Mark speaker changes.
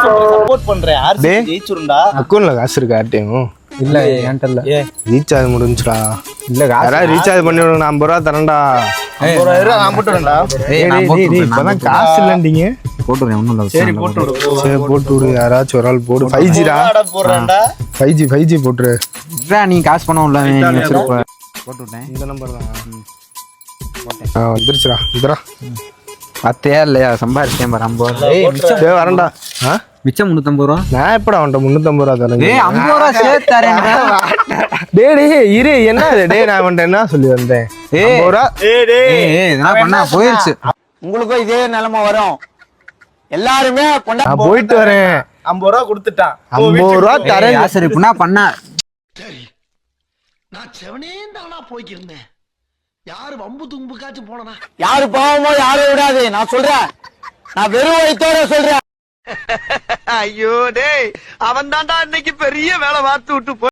Speaker 1: Support பண்றேன். RCB ஜெயிச்சுரும்டா.
Speaker 2: அக்கௌண்ட்ல காசு இருக்கா யார்ட்டையும்?
Speaker 3: இல்ல என்கிட்ட இல்ல.
Speaker 2: ரீசார்ஜ் முடிஞ்சுடா.
Speaker 3: இல்ல
Speaker 2: யாராவது ரீசார்ஜ் பண்ணி விடுங்க, 50 ரூபா தரேன்டா.
Speaker 1: 50 ரூபா நான் போட்டுறேன்டா.
Speaker 2: இப்பதான் காசு இல்லைன்றீங்க.
Speaker 3: போட்டுறேன் ஒண்ணும் இல்ல.
Speaker 1: சரி போட்டு விடு.
Speaker 2: சரி போட்டு விடு, யாராச்சும் ஒரு ஆள் போடு. 5Gடா.
Speaker 1: போடுறேன்டா.
Speaker 2: 5G போட்டுரு.
Speaker 3: நீ காசு பண்ண நீ வச்சிருப்ப. போட்டு விட்டேன்.
Speaker 2: இந்த நம்பர் தான் வந்துருச்சுடா. இதுடா
Speaker 3: பத்தையா இல்லையா சம்பாரிச்சேன் பாரு 50 ரூபா.
Speaker 2: வரேன்டா.
Speaker 3: மிச்சம் 350 ரூபா.
Speaker 2: நான் எப்படா அவன்கிட்ட 350 ரூபா தரேன்?
Speaker 3: 50 ரூபா சேர்த்து தரேன்.
Speaker 2: இரு, என்ன நான் அவன்கிட்ட என்ன சொல்லி வந்தேன்? 50 ரூபா.
Speaker 3: இதெல்லாம் பண்ணா போயிருச்சு.
Speaker 1: உங்களுக்கும் இதே நிலைமை வரும். எல்லாருமே
Speaker 2: நான் போயிட்டு வரேன்.
Speaker 1: 50 ரூபா கொடுத்துட்டான்.
Speaker 2: 50 ரூபா தரேன்.
Speaker 3: சரி இப்ப பண்ணா
Speaker 4: நான் செவனே தானா போய்க்கிருந்தேன். யாரு வம்பு தும்புக்காச்சும் போனா
Speaker 1: யாரு பாவமோ யாரும் விடாது. நான் சொல்றேன், நான் வெறும் வயித்தோட சொல்றேன்.
Speaker 4: ஐயோ டேய், அவன் தான்டா இன்னைக்கு பெரிய வேலை பார்த்து விட்டு